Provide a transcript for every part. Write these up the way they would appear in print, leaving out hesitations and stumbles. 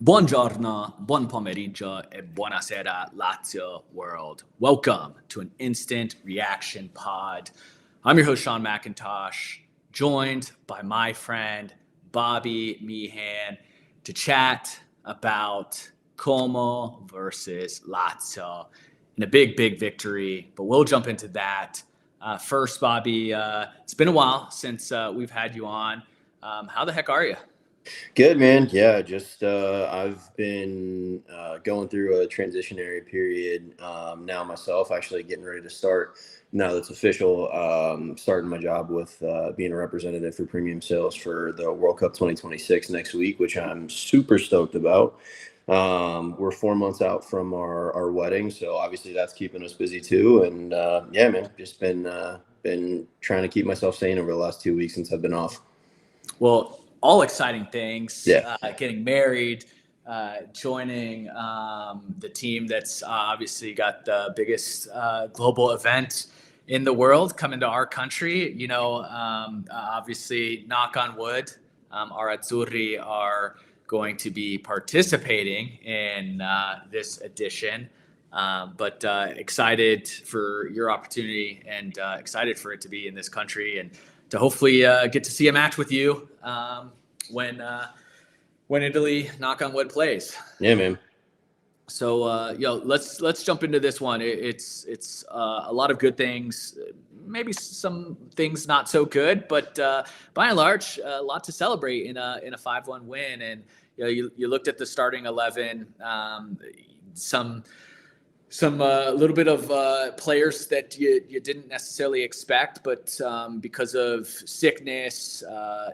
Buongiorno, buon pomeriggio, e buonasera, Lazio world. Welcome to an instant reaction pod. I'm your host, Sean McIntosh, joined by my friend, Bobby Meehan, to chat about Como versus Lazio in a big victory. But we'll jump into that. First, Bobby, it's been a while since we've had you on. How the heck are you? Good, man. Yeah, just I've been going through a transitionary period now myself, actually getting ready to start. Now that's official, starting my job with being a representative for premium sales for the World Cup 2026 next week, which I'm super stoked about. We're 4 months out from our wedding, so obviously that's keeping us busy too. And yeah, man, just been trying to keep myself sane over the last 2 weeks since I've been off. Well, all exciting things. Yeah. Getting married, joining the team that's obviously got the biggest global event in the world coming to our country. Obviously, knock on wood, our Azzurri are going to be participating in this edition. But excited for your opportunity and excited for it to be in this country and to hopefully get to see a match with you when Italy, knock on wood, plays. Yeah, man. So let's jump into this one. It's a lot of good things, maybe some things not so good, but by and large, a lot to celebrate in a 5-1 win. And you looked at the starting 11, some little bit of players that you didn't necessarily expect, but because of sickness,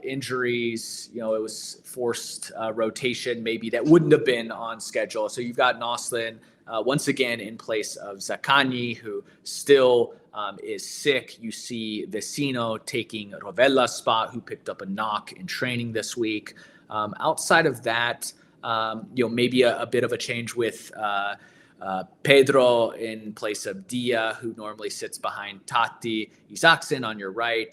injuries, it was forced rotation maybe that wouldn't have been on schedule. So you've got Noslin once again in place of Zaccagni, who still is sick. You see Vecino taking Rovella's spot, who picked up a knock in training this week. Outside of that, maybe a bit of a change with Pedro in place of Dia, who normally sits behind Tati. Isaacson on your right,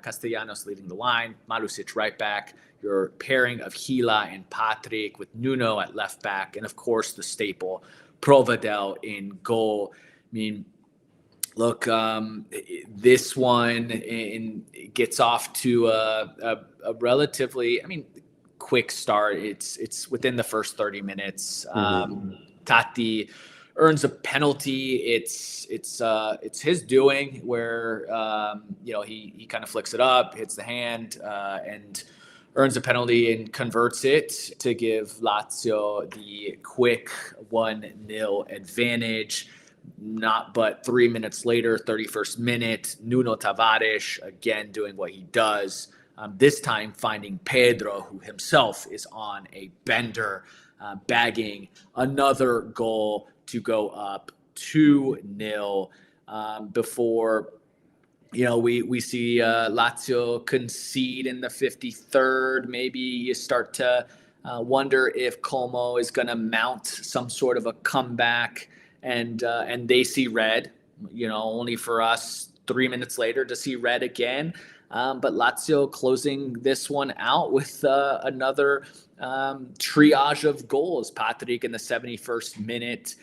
Castellanos leading the line, Marusic right back, your pairing of Gila and Patrick with Nuno at left back, and of course the staple, Provedel in goal. I mean, look, this one gets off to a relatively, quick start. It's within the first 30 minutes. Tati earns a penalty. It's his doing where he kind of flicks it up, hits the hand, and earns a penalty and converts it to give Lazio the quick 1-0 advantage. Not but 3 minutes later, 31st minute, Nuno Tavares again doing what he does. This time finding Pedro, who himself is on a bender, bagging another goal to go up 2-0 before we see Lazio concede in the 53rd. Maybe you start to wonder if Como is going to mount some sort of a comeback, and they see red, only for us 3 minutes later to see red again. But Lazio closing this one out with another triage of goals. Patrick in the 71st minute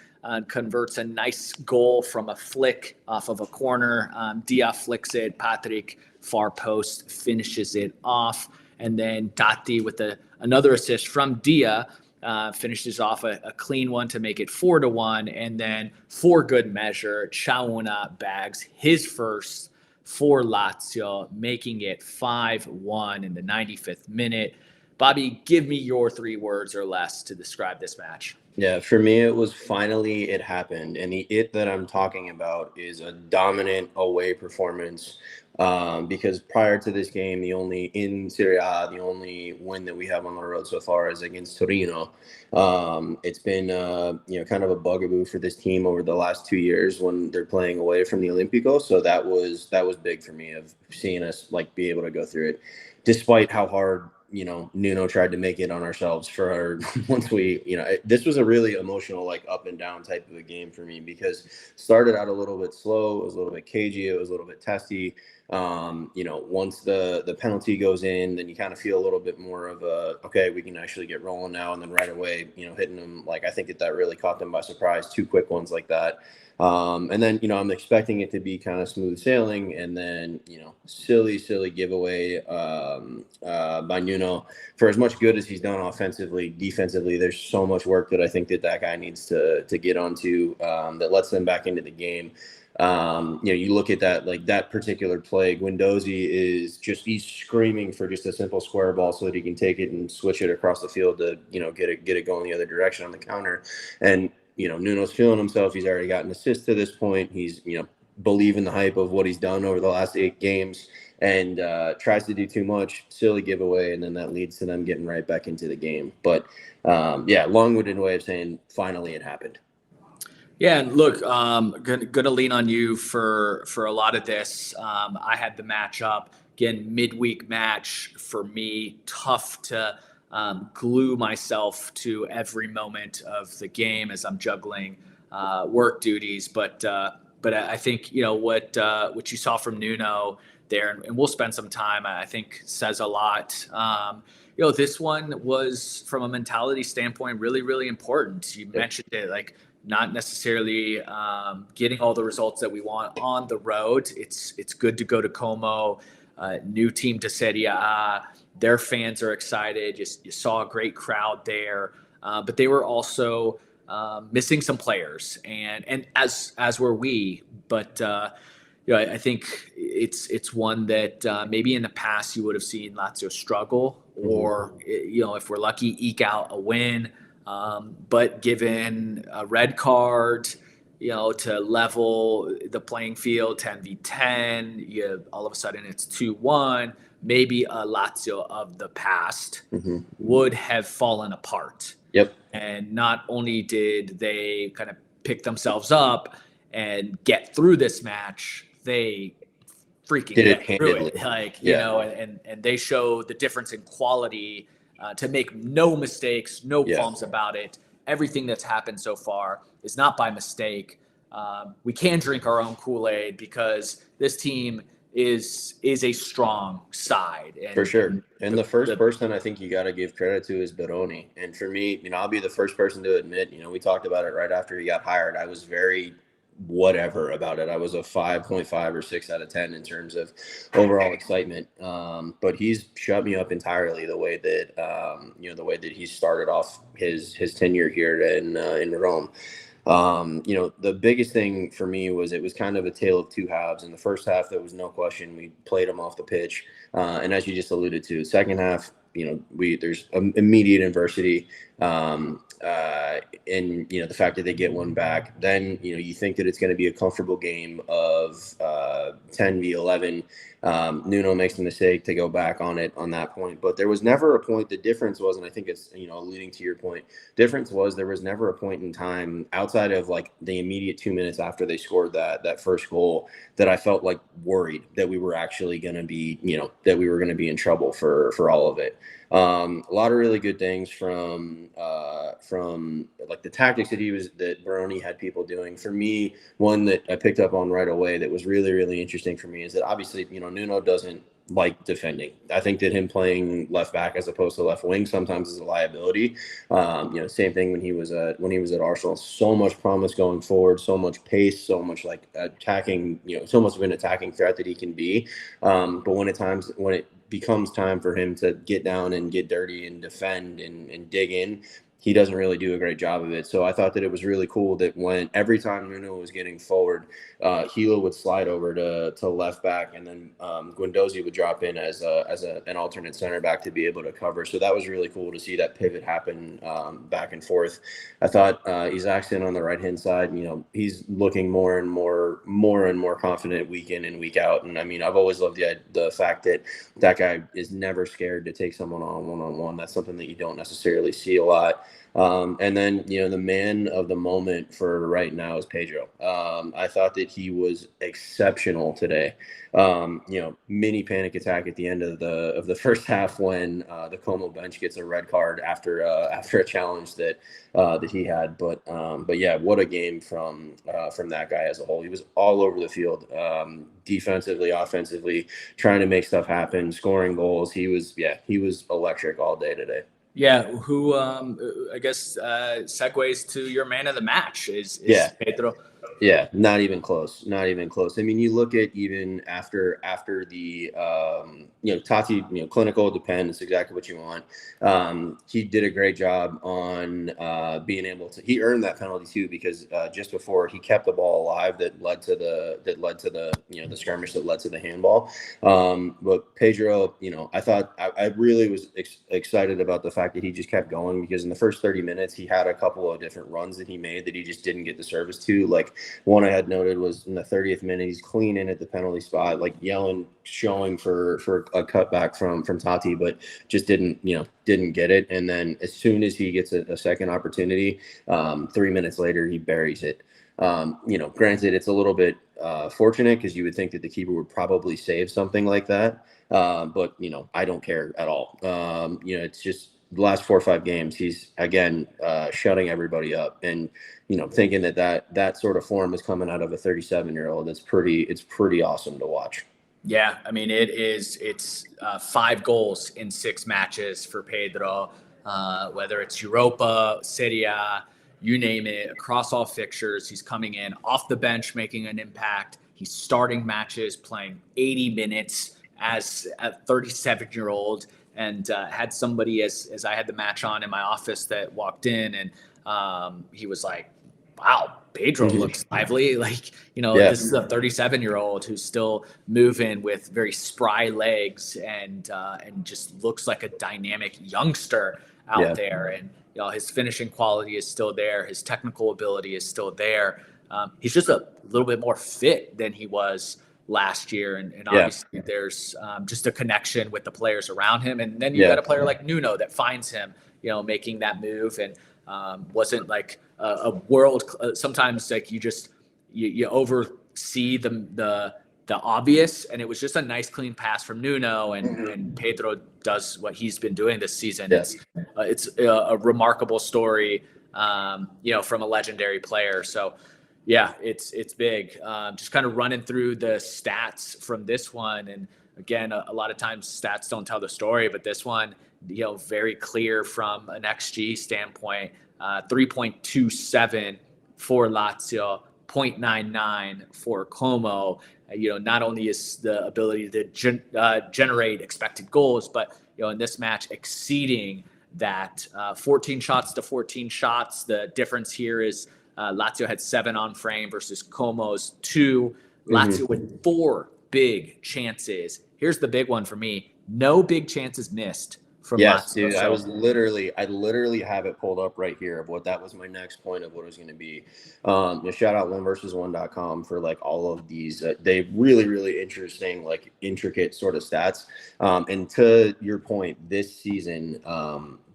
converts a nice goal from a flick off of a corner. Dia flicks it. Patrick, far post, finishes it off. And then Tati with another assist from Dia finishes off a clean one to make it 4-1. And then for good measure, Chauna bags his first for Lazio, making it 5-1 in the 95th minute. Bobby, give me your 3 words or less to describe this match. Yeah, for me, it happened. And the it that I'm talking about is a dominant away performance. Because prior to this game, in Serie A, the only win that we have on the road so far is against Torino. It's been kind of a bugaboo for this team over the last 2 years when they're playing away from the Olimpico. So that was big for me, of seeing us be able to go through it, despite how hard Nuno tried to make it on ourselves once this was a really emotional, up and down type of a game for me, because started out a little bit slow. It was a little bit cagey. It was a little bit testy. Once the penalty goes in, then you kind of feel a little bit more of okay, we can actually get rolling now. And then right away, hitting them, like, I think that really caught them by surprise, 2 quick ones like that. And then, I'm expecting it to be kind of smooth sailing, and then, silly giveaway by Nuno. For as much good as he's done offensively, defensively, there's so much work that I think that guy needs to get onto that lets them back into the game. You look at that, like that particular play, Guendouzi he's screaming for just a simple square ball so that he can take it and switch it across the field to, get it going the other direction on the counter. And, Nuno's feeling himself. He's already gotten assists to this point. He's, believing the hype of what he's done over the last 8 games, and tries to do too much, silly giveaway, and then that leads to them getting right back into the game. But long-winded way of saying finally it happened. Yeah, and look, gonna lean on you for a lot of this. I had the matchup again, midweek match for me. Tough to glue myself to every moment of the game as I'm juggling work duties. But I think what you saw from Nuno there, and we'll spend some time, I think, says a lot. This one was, from a mentality standpoint, really, really important. You mentioned it, like, not necessarily getting all the results that we want on the road. It's good to go to Como, new team to Serie A. Their fans are excited. You saw a great crowd there, but they were also missing some players, and as were we. But I think it's one that maybe in the past you would have seen Lazio struggle, or if we're lucky, eke out a win. But given a red card, to level the playing field 10v10, all of a sudden it's 2-1. Maybe a Lazio of the past would have fallen apart. Yep. And not only did they kind of pick themselves up and get through this match, they freaking did it get through handedly. it. And they show the difference in quality, to make no mistakes, no qualms about it. Everything that's happened so far is not by mistake. We can drink our own Kool-Aid because this team is a strong side. And, for sure. And the first person I think you got to give credit to is Baroni. And for me, I'll be the first person to admit, we talked about it right after he got hired. I was very whatever about it. I was a 5.5 or 6 out of 10 in terms of overall excitement. But he's shut me up entirely the way that he started off his tenure here in Rome. The biggest thing for me was it was kind of a tale of 2 halves. In the first half, there was no question we played them off the pitch. And as you just alluded to, second half, there's immediate adversity. And the fact that they get one back, then you think that it's going to be a comfortable game of 10v11. Nuno makes the mistake to go back on it on that point, but there was never a point. The difference was, and I think it's alluding to your point, difference was there was never a point in time outside of like the immediate 2 minutes after they scored that first goal that I felt like worried that we were actually going to be that we were going to be in trouble for all of it. A lot of really good things from like the tactics that Baroni had people doing. For me, one that I picked up on right away that was really, really interesting for me is that obviously, Nuno doesn't like defending. I think that him playing left back as opposed to left wing sometimes is a liability. Same thing when he was at Arsenal. So much promise going forward, so much pace, so much like attacking. So much of an attacking threat that he can be. But when it becomes time for him to get down and get dirty and defend and dig in, he doesn't really do a great job of it. So I thought that it was really cool that every time Nuno was getting forward, Hilo would slide over to left back, and then Guendouzi would drop in as an alternate center back to be able to cover. So that was really cool to see that pivot happen back and forth. I thought Isaacson on the right hand side, he's looking more and more confident week in and week out. And I mean, I've always loved the fact that guy is never scared to take someone on one-on-one. That's something that you don't necessarily see a lot. And then, the man of the moment for right now is Pedro. I thought that he was exceptional today. Mini panic attack at the end of the first half when the Como bench gets a red card after a challenge that he had. But yeah, what a game from that guy as a whole. He was all over the field, defensively, offensively, trying to make stuff happen, scoring goals. He was electric all day today. Yeah, who I guess segues to your man of the match is Pedro. Yeah, not even close. Not even close. I mean, you look at even after the Tati, clinical depends exactly what you want. He did a great job on being able to. He earned that penalty too because just before he kept the ball alive that led to the the skirmish that led to the handball. But Pedro, I thought I really was excited about the fact that he just kept going because in the first 30 minutes he had a couple of different runs that he made that he just didn't get the service to. Like one I had noted was in the 30th minute, he's clean in at the penalty spot, like yelling, showing for a cutback from Tati, but just didn't get it. And then as soon as he gets a second opportunity, 3 minutes later, he buries it. Granted, it's a little bit fortunate because you would think that the keeper would probably save something like that. But I don't care at all. It's just the last 4 or 5 games, he's again shutting everybody up, and thinking that sort of form is coming out of a 37-year-old. It's pretty awesome to watch. Yeah, I mean it's 5 goals in 6 matches for Pedro. Whether it's Europa, Serie A, you name it, across all fixtures, he's coming in off the bench, making an impact. He's starting matches, playing 80 minutes as a 37-year-old. And had somebody as I had the match on in my office that walked in, and he was like, wow, Pedro looks lively. Like, this is a 37-year-old who's still moving with very spry legs and just looks like a dynamic youngster out there. And, his finishing quality is still there. His technical ability is still there. He's just a little bit more fit than he was last year. And obviously there's just a connection with the players around him. And then you got a player like Nuno that finds him, making that move, and wasn't like a world. Sometimes like you oversee the obvious, and it was just a nice clean pass from Nuno, and Pedro does what he's been doing this season. It's a remarkable story, from a legendary player. So yeah, it's big. Just kind of running through the stats from this one. And again, a lot of times stats don't tell the story, but this one, very clear from an XG standpoint, 3.27 for Lazio, 0.99 for Como. Not only is the ability to generate expected goals, but, in this match exceeding that 14 shots to 14 shots. The difference here is Lazio had 7 on frame versus Como's 2. Lazio with 4 big chances. Here's the big one for me. No big chances missed from Lazio. Dude, I literally have it pulled up right here of what that was my next point of what it was going to be. Shout out 1versus1.com for like all of these. They really, really interesting, like intricate sort of stats. And to your point, this season,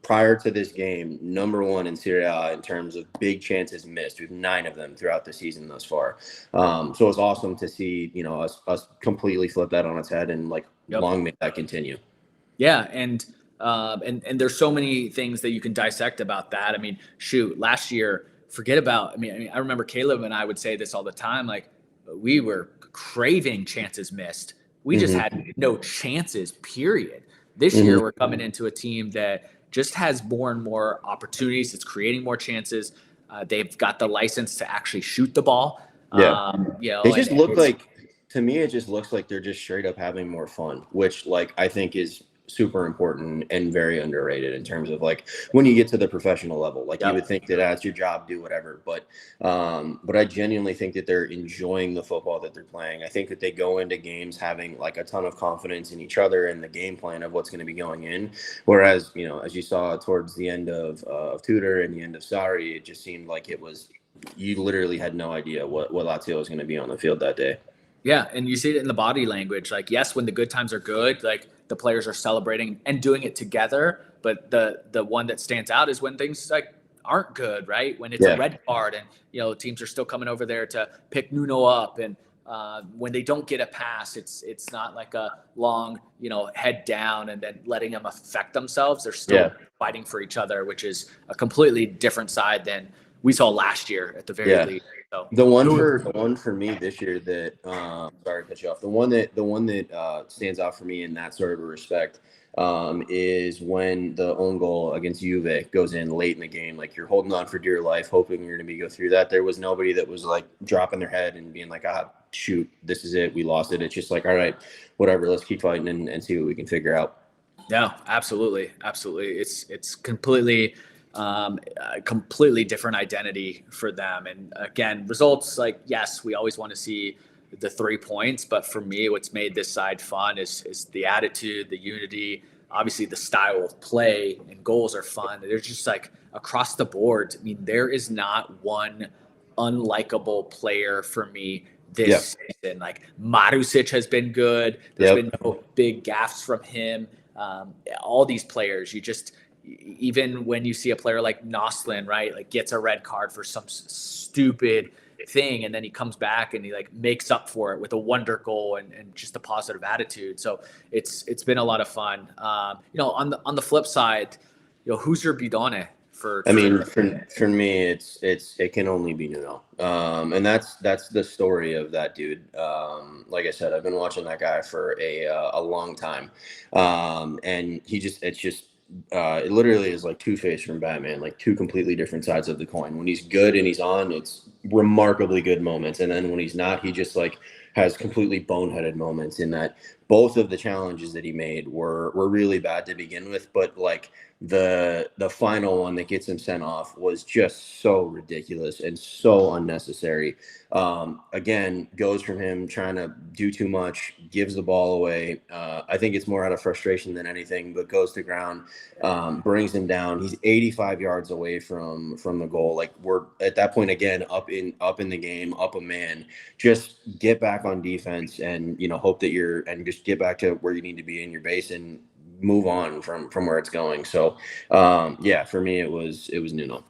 prior to this game, number 1 in Serie A in terms of big chances missed. We have 9 of them throughout the season thus far. So it's awesome to see, us completely flip that on its head and long may that continue. Yeah. And there's so many things that you can dissect about that. I mean, shoot, last year, forget about, I remember Caleb and I would say this all the time. Like, we were craving chances missed. We just had no chances, period. This year, we're coming into a team that just has more and more opportunities. It's creating more chances. They've got the license to actually shoot the ball. They just look like, to me, it just looks like they're just straight up having more fun, which I think is super important and very underrated in terms of when you get to the professional level. You would think that that's your job, do whatever, but I genuinely think that they're enjoying the football that they're playing. I think that they go into games having a ton of confidence in each other and the game plan of what's going to be going in, whereas as you saw towards the end of Tudor and the end of Sarri, it just seemed like it was, you literally had no idea what Lazio was going to be on the field that day. Yeah, and you see it in the body language. Yes, when the good times are good, the players are celebrating and doing it together. But the one that stands out is when things like aren't good, right? When it's a red card and, teams are still coming over there to pick Nuno up. And when they don't get a pass, it's not like a long, head down and then letting them affect themselves. They're still fighting for each other, which is a completely different side than we saw last year at the very least. So the one for me this year that sorry to cut you off. The one that stands out for me in that sort of a respect is when the own goal against Juve goes in late in the game. Like, you're holding on for dear life, hoping you're going to go through that. There was nobody that was like dropping their head and being like, shoot, this is it, we lost it. It's just like, all right, whatever, let's keep fighting and see what we can figure out. Yeah, absolutely. It's completely a completely different identity for them. And again, results, like, yes, we always want to see the 3 points, but for me, what's made this side fun is the attitude, the unity, obviously the style of play, and goals are fun. They're just like across the board. I mean, there is not one unlikable player for me this season. Like, Marusic has been good. There's been no big gaffes from him. All these players, even when you see a player like Noslin, right, like gets a red card for some stupid thing, and then he comes back and he like makes up for it with a wonder goal and just a positive attitude. So it's been a lot of fun. On the flip side, who's your bidone for? I mean, for me, it can only be Nuno, and that's the story of that dude. Like I said, I've been watching that guy for a long time, and it literally is like Two-Face from Batman, like two completely different sides of the coin. When he's good and he's on, it's remarkably good moments, and then when he's not, he just like has completely boneheaded moments. In that, both of the challenges that he made were really bad to begin with, but like the final one that gets him sent off was just so ridiculous and so unnecessary. Again, goes from him trying to do too much, gives the ball away. I think it's more out of frustration than anything, but goes to ground, brings him down. He's 85 yards away from the goal. Like, we're at that point again, up in the game, up a man. Just get back on defense and hope that just get back to where you need to be in your base and move on from where it's going. So for me it was Nuno.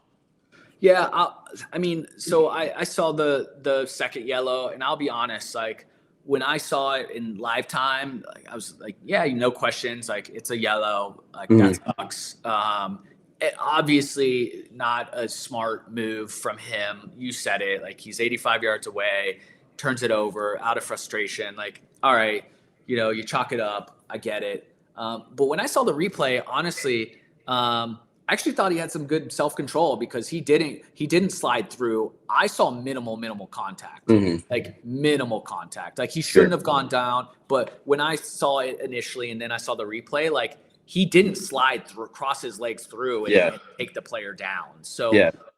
Yeah, I saw the second yellow, and I'll be honest, like, when I saw it in live time, like, I was like, no questions, like, it's a yellow, like, that sucks. Obviously not a smart move from him. You said it, like, he's 85 yards away, turns it over out of frustration. Like, all right, you chalk it up. I get it. But when I saw the replay, honestly, I actually thought he had some good self-control, because he didn't slide through. I saw minimal contact, like minimal contact. Like, he shouldn't have gone down. But when I saw it initially and then I saw the replay, like, he didn't slide through, cross his legs through and take the player down. So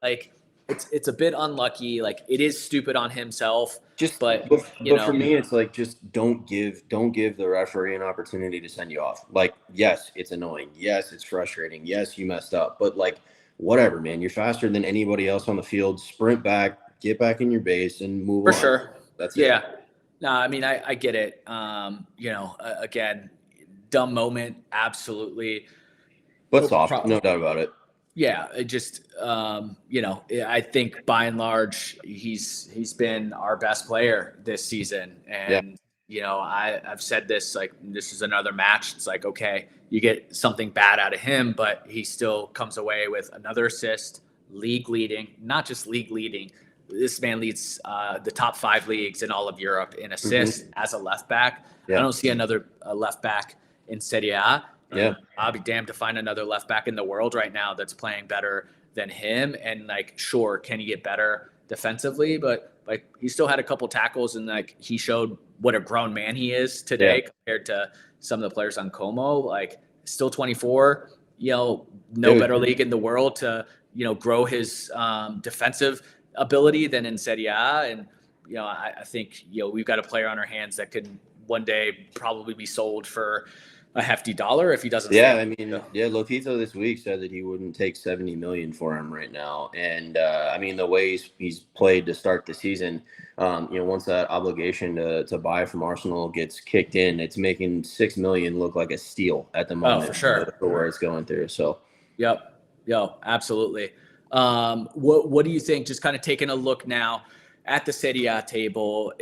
like, it's a bit unlucky. Like, it is stupid on himself. But for me, it's like, just don't give the referee an opportunity to send you off. Like, yes, it's annoying. Yes, it's frustrating. Yes, you messed up. But like, whatever, man. You're faster than anybody else on the field. Sprint back, get back in your base, and move on. For sure. That's it. Yeah. No, I mean, I get it. Again, dumb moment, absolutely. But soft, no doubt about it. Yeah, it just I think by and large he's been our best player this season, and I've said this, like, this is another match. It's like, okay, you get something bad out of him, but he still comes away with another assist, league leading, not just league leading. This man leads the top 5 leagues in all of Europe in assists as a left back. I don't see another left back in Serie A. I'll be damned to find another left back in the world right now that's playing better than him. And like, sure, can he get better defensively? But like, he still had a couple tackles, and like, he showed what a grown man he is today compared to some of the players on Como. Like, still 24, no better league in the world to grow his defensive ability than in Serie A. And I think we've got a player on our hands that could one day probably be sold for a hefty dollar if he doesn't Yeah, stay. I mean, yeah, Lotito this week said that he wouldn't take 70 million for him right now, and I mean the way he's played to start the season, once that obligation to buy from Arsenal gets kicked in, it's making 6 million look like a steal at the Oh, for moment sure. for where it's going through. So, Yep. Yo, absolutely. What do you think? Just kind of taking a look now at the Serie A table,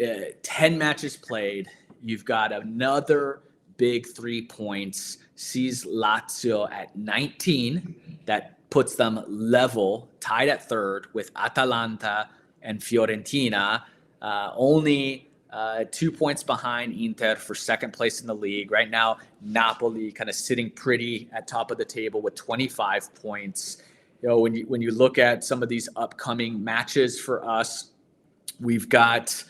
10 matches played. You've got another big 3 points. Sees Lazio at 19. That puts them level, tied at third with Atalanta and Fiorentina. Only 2 points behind Inter for second place in the league. Right now, Napoli kind of sitting pretty at top of the table with 25 points. When you look at some of these upcoming matches for us, we've got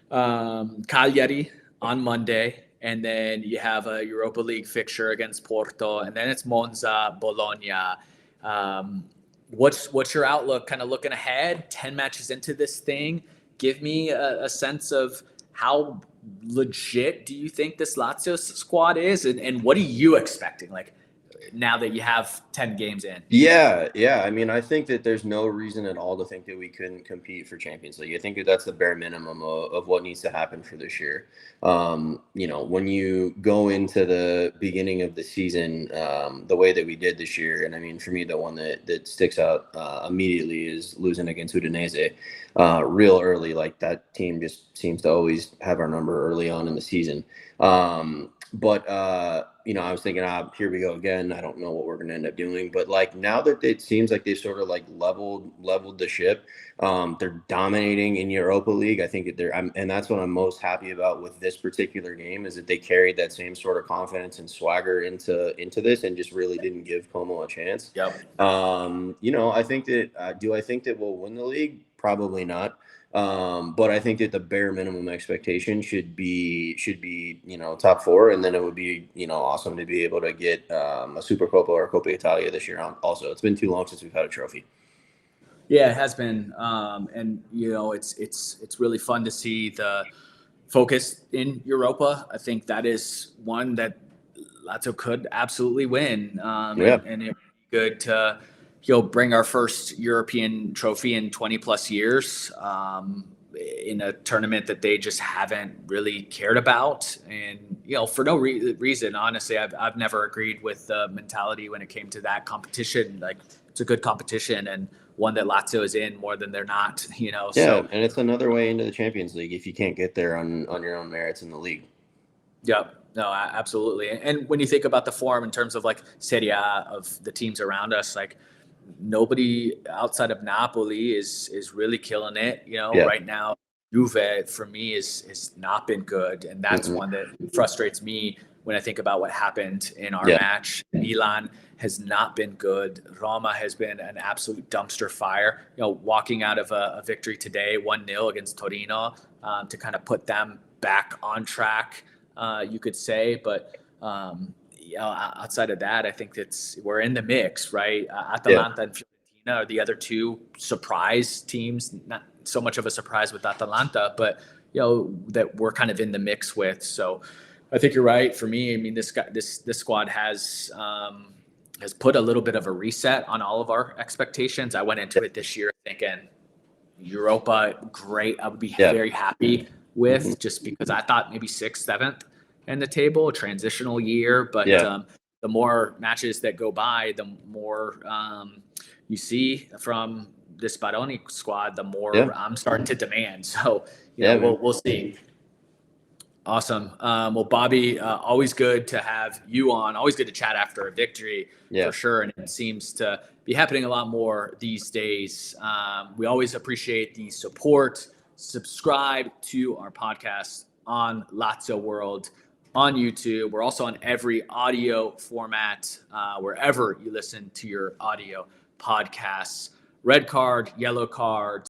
Cagliari on Monday, and then you have a Europa League fixture against Porto, and then it's Monza, Bologna. What's your outlook? Kind of looking ahead, 10 matches into this thing. Give me a sense of how legit do you think this Lazio squad is, and what are you expecting? Like now that you have 10 games in. yeah, yeah. I mean, I think that there's no reason at all to think that we couldn't compete for Champions League. I think that that's the bare minimum of what needs to happen for this year. When you go into the beginning of the season, the way that we did this year, and I mean, for me, the one that sticks out immediately is losing against Udinese real early. Like that team just seems to always have our number early on in the season. But I was thinking, here we go again. I don't know what we're going to end up doing. But like now that it seems like they've sort of like leveled the ship, they're dominating in Europa League. I think and that's what I'm most happy about with this particular game is that they carried that same sort of confidence and swagger into this and just really didn't give Como a chance. Yep. I think that do I think that we'll win the league? Probably not. But I think that the bare minimum expectation should be top four, and then it would be awesome to be able to get a Supercoppa or a Coppa Italia this year. Also, it's been too long since we've had a trophy. Yeah, it has been, and it's really fun to see the focus in Europa. I think that is one that Lazio could absolutely win, Yeah. and it's good to bring our first European trophy in 20 plus years in a tournament that they just haven't really cared about, and for no reason. Honestly, I've never agreed with the mentality when it came to that competition. Like it's a good competition and one that Lazio is in more than they're not. Yeah, so and it's another way into the Champions League if you can't get there on your own merits in the league. yeah. No, absolutely. And when you think about the form in terms of like Serie A of the teams around us, like nobody outside of Napoli is really killing it. Yeah. Right now, Juve for me is not been good, and that's one that frustrates me when I think about what happened in our match. Milan has not been good. Roma has been an absolute dumpster fire. Walking out of a victory today, 1-0 against Torino, to kind of put them back on track, you could say, but. Outside of that, I think we're in the mix, right? Atalanta and Fiorentina are the other two surprise teams. Not so much of a surprise with Atalanta, but that we're kind of in the mix with. So I think you're right. For me, I mean, this squad has put a little bit of a reset on all of our expectations. I went into it this year thinking Europa, great. I would be very happy with, just because I thought maybe 6th, 7th in the table, a transitional year. But the more matches that go by, the more you see from this Baroni squad, the more I'm starting to demand. So we'll see. Awesome. Well, Bobby, always good to have you on. Always good to chat after a victory, for sure. And it seems to be happening a lot more these days. We always appreciate the support. Subscribe to our podcast on Lazio World on YouTube. We're also on every audio format, wherever you listen to your audio podcasts. Red card, yellow card,